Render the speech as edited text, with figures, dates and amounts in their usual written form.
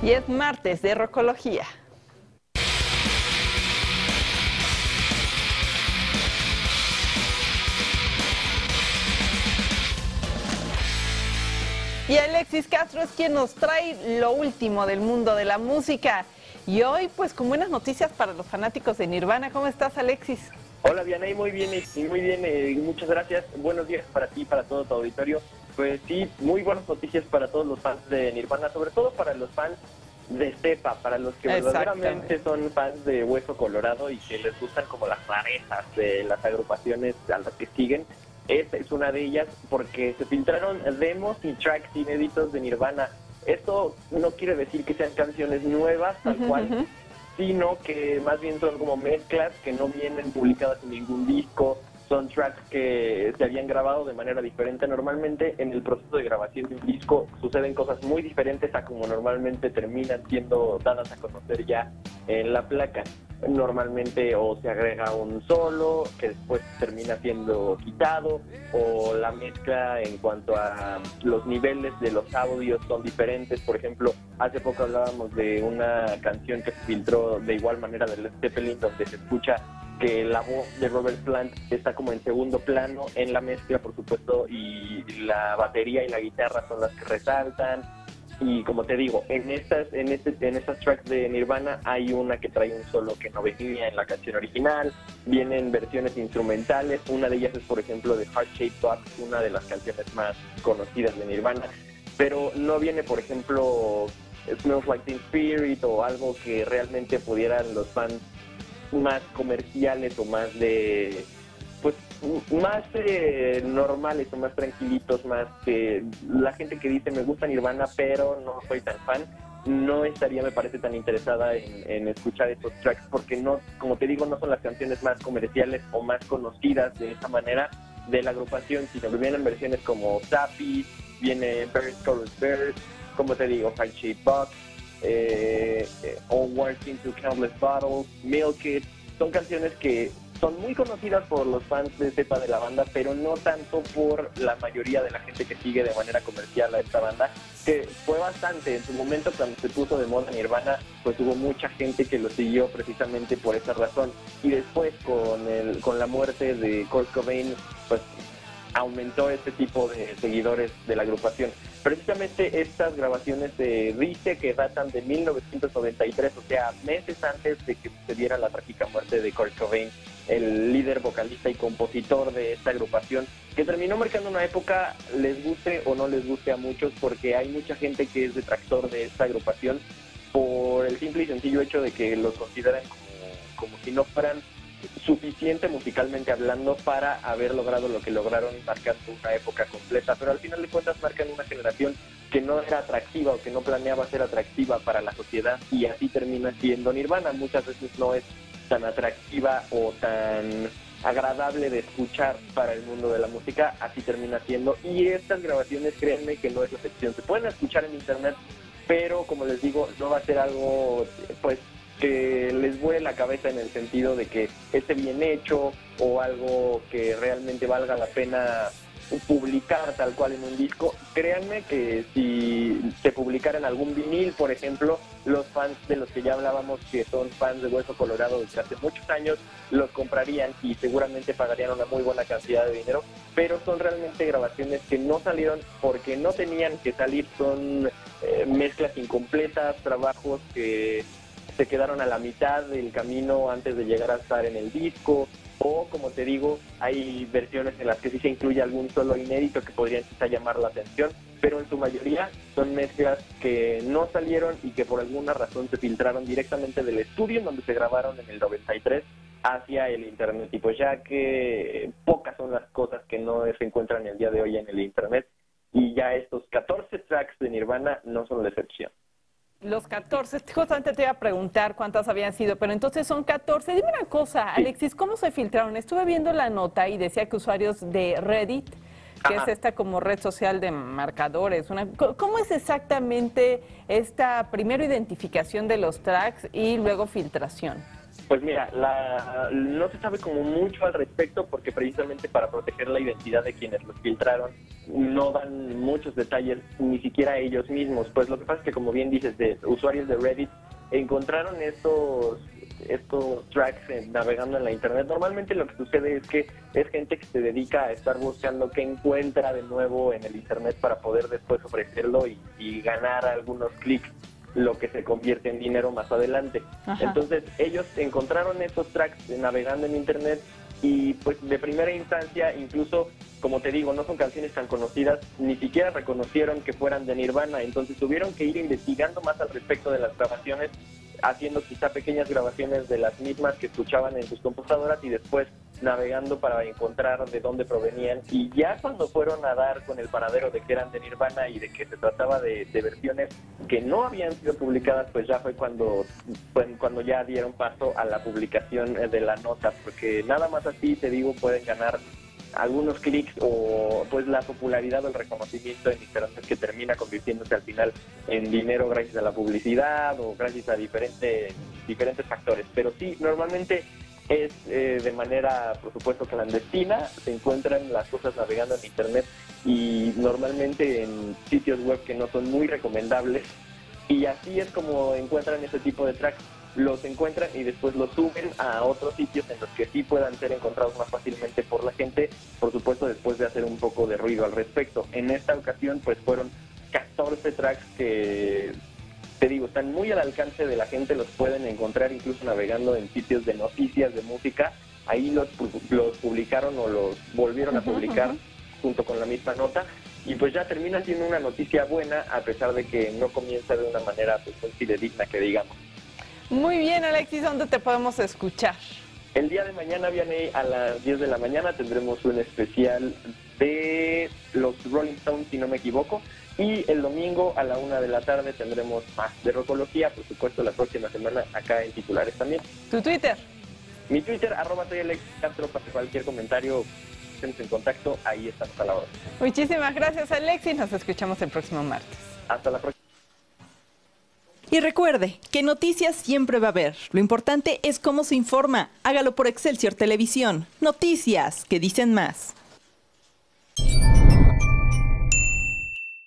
Y es martes de Rocología. Y Alexis Castro es quien nos trae lo último del mundo de la música. Y hoy, pues, con buenas noticias para los fanáticos de Nirvana. ¿Cómo estás, Alexis? Hola, Vianey, muy bien, muchas gracias. Buenos días para ti, para todo tu auditorio. Pues sí, muy buenas noticias para todos los fans de Nirvana, sobre todo para los fans de Stepa, para los que verdaderamente son fans de Hueso Colorado y que les gustan como las rarezas de las agrupaciones a las que siguen. Esta es una de ellas porque se filtraron demos y tracks inéditos de Nirvana. Esto no quiere decir que sean canciones nuevas, tal cual, sino que más bien son como mezclas que no vienen publicadas en ningún disco. Son tracks que se habían grabado de manera diferente. Normalmente en el proceso de grabación de un disco suceden cosas muy diferentes a como normalmente terminan siendo dadas a conocer ya en la placa. Normalmente o se agrega un solo que después termina siendo quitado, o la mezcla en cuanto a los niveles de los audios son diferentes. Por ejemplo, hace poco hablábamos de una canción que se filtró de igual manera de Led Zeppelin, donde se escucha que la voz de Robert Plant está como en segundo plano en la mezcla, por supuesto, y la batería y la guitarra son las que resaltan. Y como te digo, en estas tracks de Nirvana hay una que trae un solo que no venía en la canción original. Vienen versiones instrumentales. Una de ellas es, por ejemplo, de Heart Shaped Box, una de las canciones más conocidas de Nirvana. Pero no viene, por ejemplo, Smells Like Teen Spirit o algo que realmente pudieran los fans más comerciales o más de, pues, más normales o más tranquilitos, más la gente que dice me gusta Nirvana pero no soy tan fan, no estaría, me parece, tan interesada en escuchar estos tracks, porque no, como te digo, no son las canciones más comerciales o más conocidas de esa manera de la agrupación, sino que vienen versiones como Zappy, viene Birds Chorus Birds, como te digo, Heart Shaped Box, All Words into Countless Bottles, Milk It. Son canciones que son muy conocidas por los fans de Stepa, de la banda, pero no tanto por la mayoría de la gente que sigue de manera comercial a esta banda, que fue bastante en su momento cuando se puso de moda Nirvana. Pues hubo mucha gente que lo siguió precisamente por esa razón, y después con la muerte de Kurt Cobain, pues aumentó este tipo de seguidores de la agrupación. Precisamente estas grabaciones se dice que datan de 1993, o sea, meses antes de que sucediera la trágica muerte de Kurt Cobain, el líder, vocalista y compositor de esta agrupación, que terminó marcando una época, les guste o no les guste a muchos, porque hay mucha gente que es detractor de esta agrupación por el simple y sencillo hecho de que los consideran como si no fueran suficiente musicalmente hablando para haber logrado lo que lograron, marcando una época completa, pero al final de cuentas marcan una generación que no era atractiva o que no planeaba ser atractiva para la sociedad, y así termina siendo Nirvana. Muchas veces no es tan atractiva o tan agradable de escuchar para el mundo de la música, así termina siendo, y estas grabaciones, créanme que no es la excepción. Se pueden escuchar en internet, pero como les digo, no va a ser algo, pues, que les vuele la cabeza en el sentido de que esté bien hecho o algo que realmente valga la pena publicar tal cual en un disco. Créanme que si se publicara en algún vinil, por ejemplo, los fans de los que ya hablábamos, que son fans de Hueso Colorado desde hace muchos años, los comprarían y seguramente pagarían una muy buena cantidad de dinero, pero son realmente grabaciones que no salieron porque no tenían que salir. Son mezclas incompletas, trabajos que se quedaron a la mitad del camino antes de llegar a estar en el disco, o como te digo, hay versiones en las que sí se incluye algún solo inédito que podrían quizá llamar la atención, pero en su mayoría son mezclas que no salieron y que por alguna razón se filtraron directamente del estudio en donde se grabaron en el 93 hacia el internet. Y pues ya que pocas son las cosas que no se encuentran el día de hoy en el internet, y ya estos 14 tracks de Nirvana no son la excepción. Los 14, justamente te iba a preguntar cuántas habían sido, pero entonces son 14. Dime una cosa, Alexis, ¿cómo se filtraron? Estuve viendo la nota y decía que usuarios de Reddit, que es esta como red social de marcadores, ¿cómo es exactamente esta primero identificación de los tracks y luego filtración? Pues mira, no se sabe como mucho al respecto, porque precisamente para proteger la identidad de quienes los filtraron no dan muchos detalles, ni siquiera ellos mismos. Pues lo que pasa es que, como bien dices, de usuarios de Reddit encontraron estos tracks navegando en la internet. Normalmente lo que sucede es que es gente que se dedica a estar buscando qué encuentra de nuevo en el internet para poder después ofrecerlo y ganar algunos clics, lo que se convierte en dinero más adelante. Ajá. Entonces ellos encontraron estos tracks navegando en internet y pues de primera instancia, incluso, como te digo, no son canciones tan conocidas, ni siquiera reconocieron que fueran de Nirvana, entonces tuvieron que ir investigando más al respecto de las grabaciones, haciendo quizá pequeñas grabaciones de las mismas que escuchaban en sus computadoras y después navegando para encontrar de dónde provenían. Y ya cuando fueron a dar con el paradero de que eran de Nirvana y de que se trataba de versiones que no habían sido publicadas, pues ya fue cuando ya dieron paso a la publicación de la nota, porque nada más así, te digo, pueden ganar algunos clics o pues la popularidad o el reconocimiento en internet, que termina convirtiéndose al final en dinero gracias a la publicidad o gracias a diferentes factores. Pero sí, normalmente es de manera, por supuesto, clandestina. Se encuentran las cosas navegando en internet y normalmente en sitios web que no son muy recomendables, y así es como encuentran ese tipo de tracks. Los encuentran y después los suben a otros sitios en los que sí puedan ser encontrados más fácilmente por la gente, por supuesto después de hacer un poco de ruido al respecto. En esta ocasión pues fueron 14 tracks que, te digo, están muy al alcance de la gente, los pueden encontrar incluso navegando en sitios de noticias de música. Ahí los publicaron o los volvieron a publicar junto con la misma nota, y pues ya termina siendo una noticia buena, a pesar de que no comienza de una manera pues muy fidedigna, que digamos. Muy bien, Alexis, ¿dónde te podemos escuchar? El día de mañana, viene a las 10 de la mañana, tendremos un especial de los Rolling Stones, si no me equivoco, y el domingo a la 1 de la tarde tendremos más de Rocología, por supuesto, la próxima semana acá en Titulares también. ¿Tu Twitter? Mi Twitter, @soyalexiscastro, para cualquier comentario, estemos en contacto, ahí estamos a la hora. Muchísimas gracias, Alexis, nos escuchamos el próximo martes. Hasta la próxima. Y recuerde que noticias siempre va a haber. Lo importante es cómo se informa. Hágalo por Excelsior Televisión. Noticias que dicen más.